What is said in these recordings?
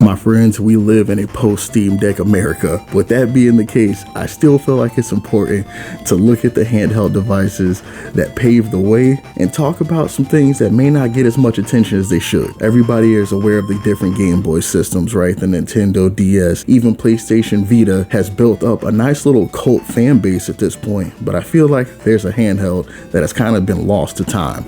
My friends, we live in a post-Steam Deck America. With that being the case, I still feel like it's important to look at the handheld devices that paved the way and talk about some things that may not get as much attention as they should. Everybody is aware of the different Game Boy systems, right? The Nintendo DS, even PlayStation Vita has built up a nice little cult fan base at this point, but I feel like there's a handheld that has kind of been lost to time.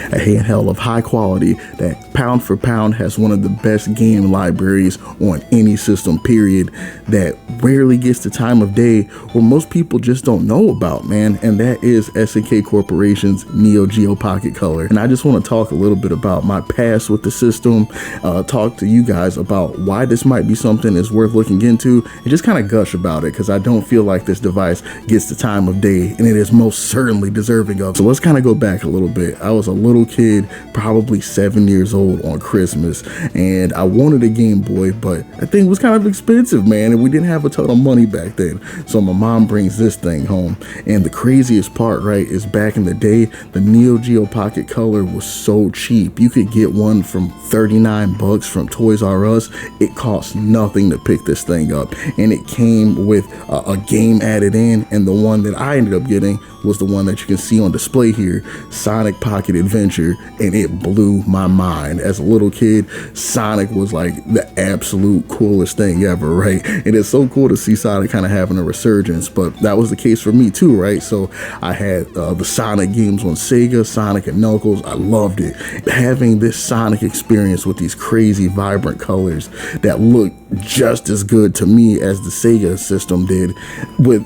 A handheld of high quality that pound for pound has one of the best game libraries on any system, period, that rarely gets the time of day, or most people just don't know about, man, and that is SNK Corporation's Neo Geo Pocket Color. And I just want to talk a little bit about my past with the system, talk to you guys about why this might be something that's worth looking into, and just kind of gush about it, because I don't feel like this device gets the time of day, and it is most certainly deserving of. So let's kind of go back a little bit. I was a little kid, probably 7 years old on Christmas, and I wanted a Game Boy, but that thing was kind of expensive, man, and we didn't have a ton of money back then. So my mom brings this thing home, and the craziest part, right, is back in the day, the Neo Geo Pocket Color was so cheap. You could get one from 39 bucks from Toys R Us. It cost nothing to pick this thing up, and it came with a game added in, and the one that I ended up getting was the one that you can see on display here, Sonic Pocket Adventure, and it blew my mind. As a little kid, Sonic was like the absolute coolest thing ever, right? And it's so cool to see Sonic kind of having a resurgence, but that was the case for me too, right? So I had the Sonic games on Sega, Sonic and Knuckles. I loved it. Having this Sonic experience with these crazy vibrant colors that look just as good to me as the Sega system did, with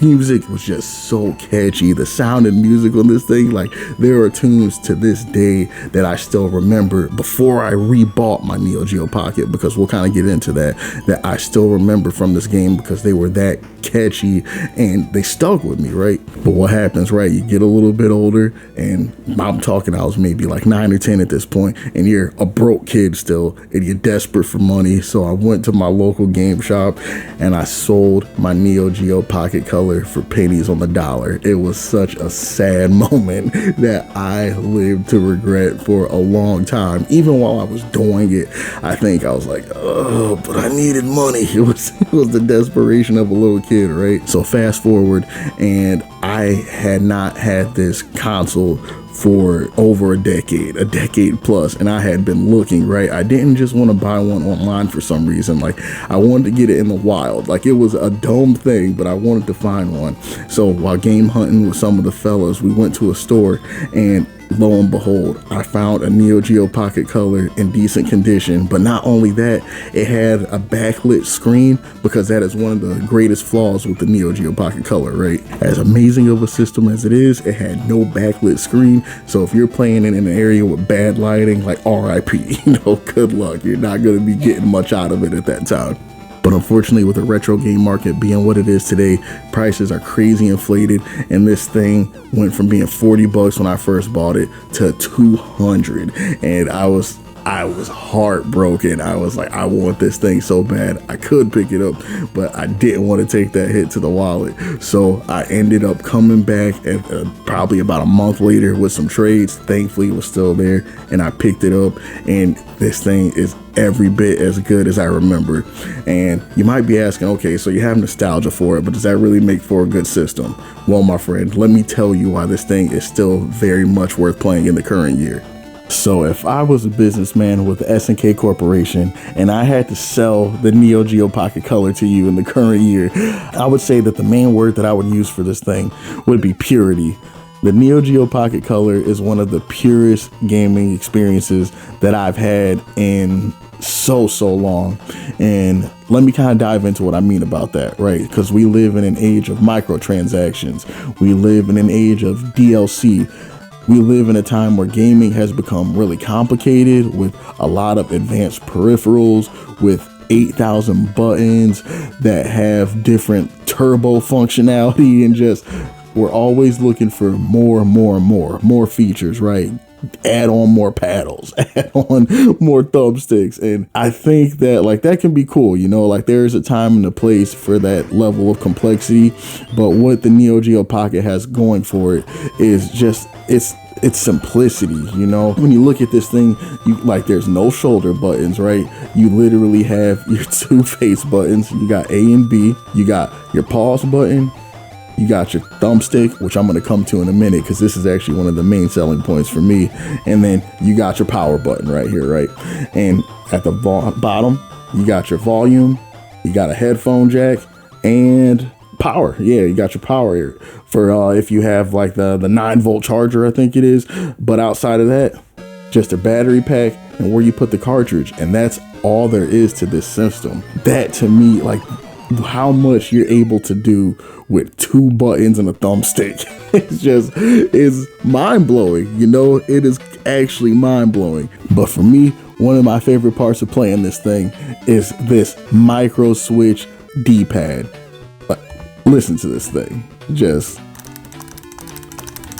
music was just so catchy. The sound and music on this thing, like there are tunes to this day that I still remember before I rebought my Neo Geo Pocket, because we'll kind of get into that I still remember from this game because they were that catchy and they stuck with me, right? But what happens, right? You get a little bit older, and I'm talking, I was maybe like 9 or 10 at this point, and you're a broke kid still, and you're desperate for money. So I went to my local game shop and I sold my Neo Geo Pocket Color for pennies on the dollar. It was such a sad moment that I lived to regret for a long time. Even while I was doing it, I think I was like, oh, but I needed money. It was the desperation of a little kid, right? So fast forward, and I had not had this console for over a decade plus, and I had been looking, right? I didn't just want to buy one online for some reason. Like, I wanted to get it in the wild. Like, it was a dumb thing, but I wanted to find one. So while game hunting with some of the fellas, we went to a store, and lo and behold, I found a Neo Geo Pocket Color in decent condition. But not only that, it had a backlit screen, because that is one of the greatest flaws with the Neo Geo Pocket Color, right? As amazing of a system as it is, it had no backlit screen. So if you're playing in an area with bad lighting, like RIP, good luck. You're not going to be getting much out of it at that time. But unfortunately, with the retro game market being what it is today, prices are crazy inflated, and this thing went from being 40 bucks when I first bought it to 200, and I was heartbroken. I was like, I want this thing so bad. I could pick it up, but I didn't want to take that hit to the wallet. So I ended up coming back at probably about a month later with some trades. Thankfully, it was still there, and I picked it up, and this thing is every bit as good as I remember. And you might be asking, okay, so you have nostalgia for it, but does that really make for a good system? Well, my friend, let me tell you why this thing is still very much worth playing in the current year. So if I was a businessman with SNK Corporation and I had to sell the Neo Geo Pocket Color to you in the current year, I would say that the main word that I would use for this thing would be purity. The Neo Geo Pocket Color is one of the purest gaming experiences that I've had in so long. And let me kind of dive into what I mean about that, right? Because we live in an age of microtransactions. We live in an age of DLC. We live in a time where gaming has become really complicated, with a lot of advanced peripherals, with 8,000 buttons that have different turbo functionality, and just we're always looking for more features, right? add on more paddles, add on more thumbsticks. And I think that like that can be cool, you know, like there's a time and a place for that level of complexity. But what the Neo Geo Pocket has going for it is just it's simplicity, you know. When you look at this thing, you like there's no shoulder buttons, right? You literally have your two face buttons. You got A and B, you got your pause button, you got your thumbstick, which I'm going to come to in a minute because this is actually one of the main selling points for me. And then you got your power button right here, right? And at the bottom, you got your volume, you got a headphone jack, and power. Yeah, you got your power here for if you have like the 9-volt charger, I think it is. But outside of that, just a battery pack and where you put the cartridge. And that's all there is to this system. That to me, like how much you're able to do with 2 buttons and a thumbstick, is mind-blowing. You know, it is actually mind-blowing. But for me, one of my favorite parts of playing this thing is this micro switch D-pad. Listen to this thing. Just,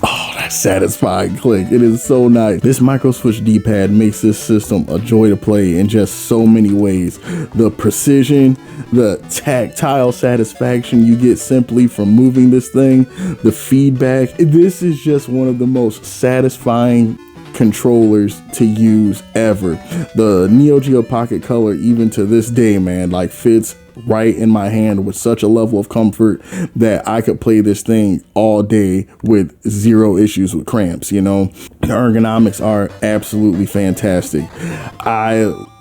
oh, that satisfying click. It is so nice. This micro switch D-pad makes this system a joy to play in just so many ways. The precision, the tactile satisfaction you get simply from moving this thing, the feedback. This is just one of the most satisfying controllers to use ever. The Neo Geo Pocket Color, even to this day, man, like fits right in my hand with such a level of comfort that I could play this thing all day with 0 issues with cramps, you know. The ergonomics are absolutely fantastic.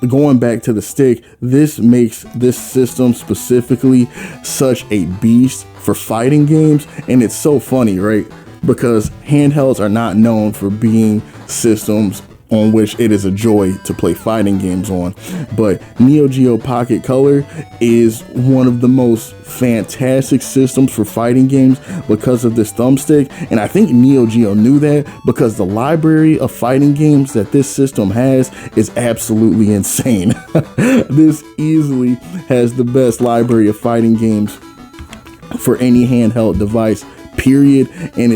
Going back to the stick, this makes this system specifically such a beast for fighting games. And it's so funny, right? Because handhelds are not known for being systems on which it is a joy to play fighting games on. But Neo Geo Pocket Color is one of the most fantastic systems for fighting games because of this thumbstick. And I think Neo Geo knew that because the library of fighting games that this system has is absolutely insane. This easily has the best library of fighting games for any handheld device, period. And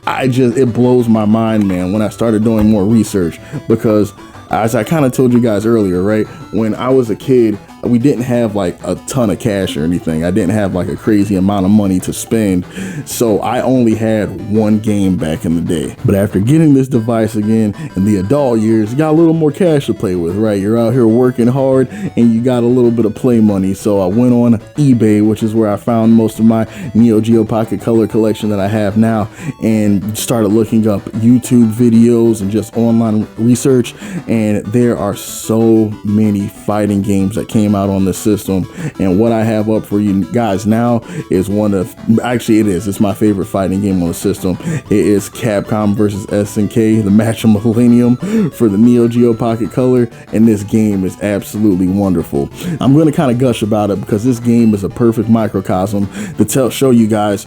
it blows my mind, man, when I started doing more research, because as I kind of told you guys earlier, right, when I was a kid, we didn't have like a ton of cash or anything. I didn't have like a crazy amount of money to spend. So I only had one game back in the day. But after getting this device again in the adult years, you got a little more cash to play with, right? You're out here working hard and you got a little bit of play money. So I went on eBay, which is where I found most of my Neo Geo Pocket Color collection that I have now, and started looking up YouTube videos and just online research. And there are so many fighting games that came out on this system, and what I have up for you guys now is it's my favorite fighting game on the system. It is Capcom versus SNK, the match of Millennium for the Neo Geo Pocket Color, and this game is absolutely wonderful. I'm going to kind of gush about it because this game is a perfect microcosm to show you guys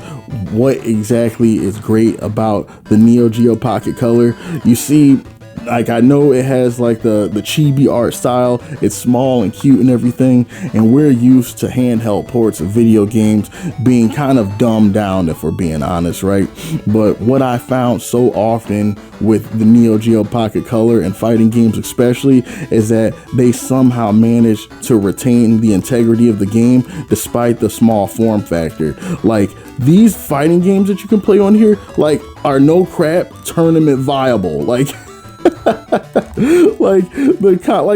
what exactly is great about the Neo Geo Pocket Color. You see, like, I know it has like the chibi art style. It's small and cute and everything, and we're used to handheld ports of video games being kind of dumbed down, if we're being honest, right? But what I found so often with the Neo Geo Pocket Color and fighting games especially is that they somehow manage to retain the integrity of the game despite the small form factor. Like, these fighting games that you can play on here, like, are no crap tournament viable. Like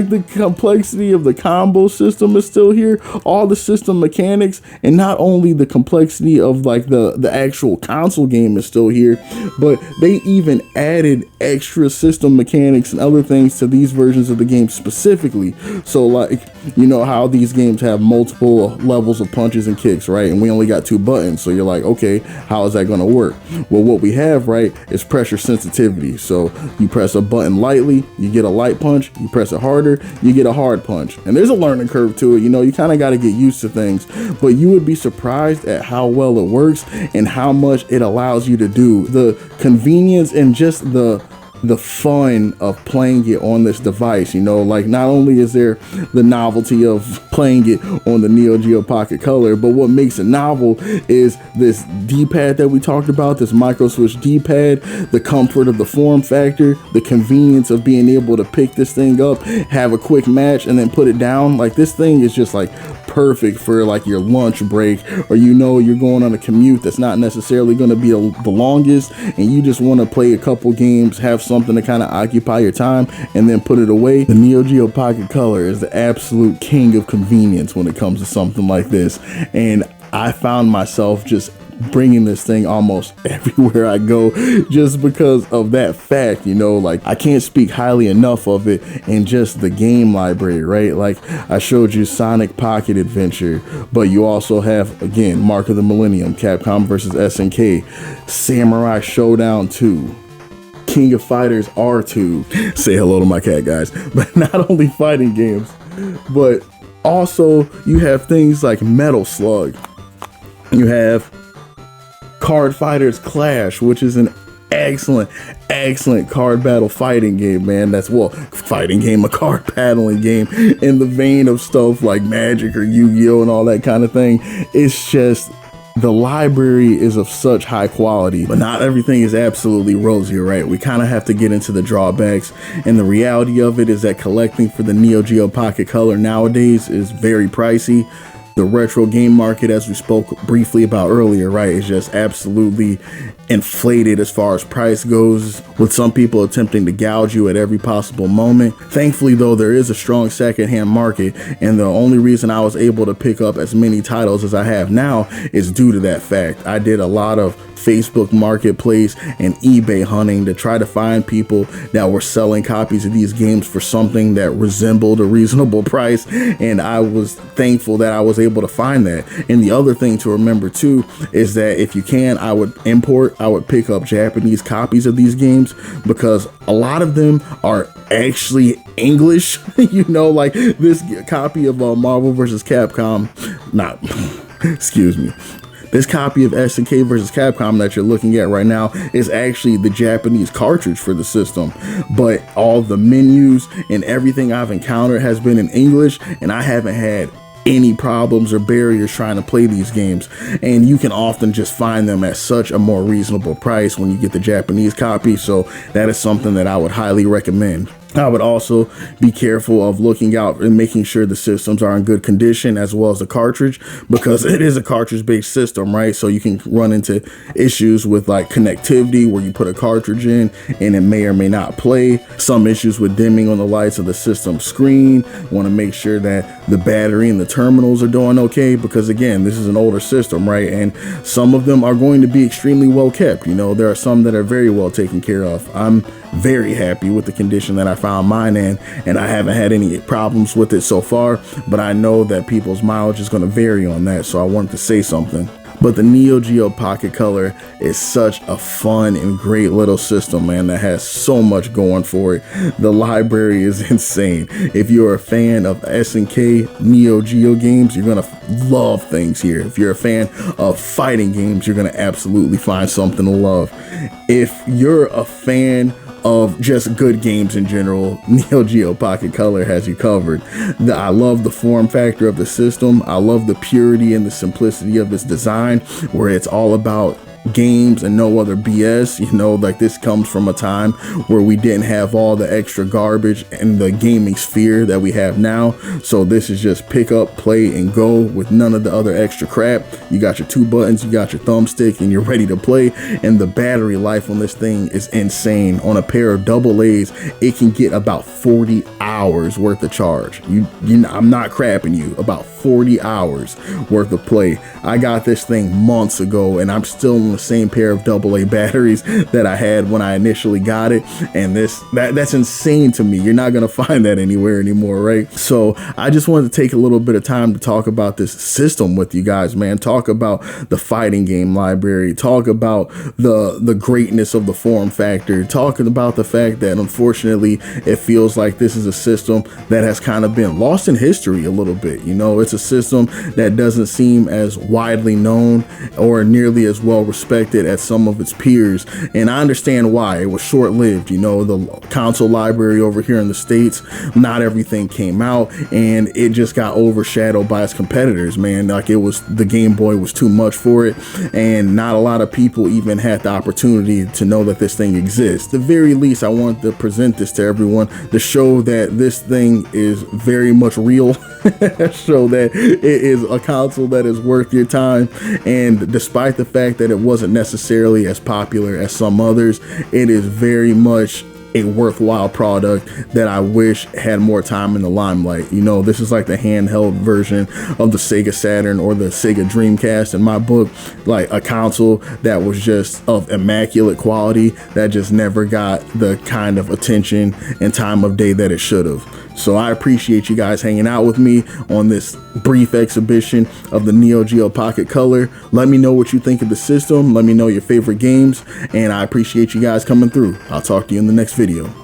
the complexity of the combo system is still here, all the system mechanics, and not only the complexity of like the actual console game is still here, but they even added extra system mechanics and other things to these versions of the game specifically. So, like, you know how these games have multiple levels of punches and kicks, right? And we only got 2 buttons, so you're like, okay, how is that going to work? Well, what we have, right, is pressure sensitivity. So you press a button lightly, you get a light punch. You press it harder, you get a hard punch. And there's a learning curve to it. You know, you kind of got to get used to things, but you would be surprised at how well it works and how much it allows you to do. The convenience and just the the fun of playing it on this device. You know, like not only is there the novelty of playing it on the Neo Geo Pocket Color, but what makes it novel is this D-pad that we talked about, this micro switch D-pad, the comfort of the form factor, the convenience of being able to pick this thing up, have a quick match, and then put it down. Like, this thing is just like perfect for like your lunch break, or you know, you're going on a commute that's not necessarily going to be the longest, and you just want to play a couple games, have something to kind of occupy your time, and then put it away. The Neo Geo Pocket Color is the absolute king of convenience when it comes to something like this, and I found myself just bringing this thing almost everywhere I go just because of that fact. You know, like, I can't speak highly enough of it, and just the game library, right? Like, I showed you Sonic Pocket Adventure, but you also have, again, Mark of the Millennium, Capcom versus SNK, Samurai Showdown 2, King of Fighters R2. Say hello to my cat, guys. But not only fighting games, but also you have things like Metal Slug. You have Card Fighters Clash, which is an excellent card battle fighting game, man. That's, well, fighting game, a card battling game in the vein of stuff like Magic or Yu-Gi-Oh and all that kind of thing. It's just, the library is of such high quality, but not everything is absolutely rosy, right? We kind of have to get into the drawbacks, and the reality of it is that collecting for the Neo Geo Pocket Color nowadays is very pricey. The retro game market, as we spoke briefly about earlier, right, is just absolutely inflated as far as price goes, with some people attempting to gouge you at every possible moment. Thankfully, though, there is a strong secondhand market, and the only reason I was able to pick up as many titles as I have now is due to that fact. I did a lot of Facebook Marketplace and eBay hunting to try to find people that were selling copies of these games for something that resembled a reasonable price, and I was thankful that I was able to find that. And the other thing to remember too is that if you can, I would pick up Japanese copies of these games, because a lot of them are actually English. You know, like this copy of Marvel vs. Capcom, excuse me. This copy of SNK vs. Capcom that you're looking at right now is actually the Japanese cartridge for the system, but all the menus and everything I've encountered has been in English, and I haven't had any problems or barriers trying to play these games. And you can often just find them at such a more reasonable price when you get the Japanese copy, so that is something that I would highly recommend. I would also be careful of looking out and making sure the systems are in good condition, as well as the cartridge, because it is a cartridge-based system, right? So you can run into issues with like connectivity, where you put a cartridge in and it may or may not play. Some issues with dimming on the lights of the system screen. Want to make sure that the battery and the terminals are doing okay, because again, this is an older system, right? And some of them are going to be extremely well kept. You know, there are some that are very well taken care of. I'm very happy with the condition that I found mine in, and I haven't had any problems with it so far, but I know that people's mileage is going to vary on that, so I wanted to say something. But the Neo Geo Pocket Color is such a fun and great little system, man, that has so much going for it. The library is insane. If you're a fan of SNK Neo Geo games, you're gonna love things here. If you're a fan of fighting games, you're gonna absolutely find something to love. If you're a fan of just good games in general, Neo Geo Pocket Color has you covered. I love the form factor of the system. I love the purity and the simplicity of its design, where it's all about games and no other BS. You know, like, this comes from a time where we didn't have all the extra garbage in the gaming sphere that we have now. So this is just pick up, play, and go with none of the other extra crap. You got your 2 buttons, you got your thumbstick, and you're ready to play. And the battery life on this thing is insane. On a pair of AA's, it can get about 40 hours worth of charge. I'm not crapping you, about 40 hours worth of play. I got this thing months ago, and I'm still on the same pair of AA batteries that I had when I initially got it, and that's insane to me. You're not gonna find that anywhere anymore, right? So I just wanted to take a little bit of time to talk about this system with you guys, man. Talk about the fighting game library, talk about the greatness of the form factor, talking about the fact that unfortunately it feels like this is a system that has kind of been lost in history a little bit. You know, it's a system that doesn't seem as widely known or nearly as well respected as some of its peers, and I understand why. It was short-lived. You know, the console library over here in the States, not everything came out, and it just got overshadowed by its competitors, man. Like, it was, the Game Boy was too much for it, and not a lot of people even had the opportunity to know that this thing exists. At the very least, I want to present this to everyone to show that this thing is very much real, show that it is a console that is worth your time, and despite the fact that it wasn't necessarily as popular as some others, it is very much a worthwhile product that I wish had more time in the limelight. You know, this is like the handheld version of the Sega Saturn or the Sega Dreamcast in my book, like a console that was just of immaculate quality that just never got the kind of attention and time of day that it should have. So I appreciate you guys hanging out with me on this brief exhibition of the Neo Geo Pocket Color. Let me know what you think of the system. Let me know your favorite games, and I appreciate you guys coming through. I'll talk to you in the next video.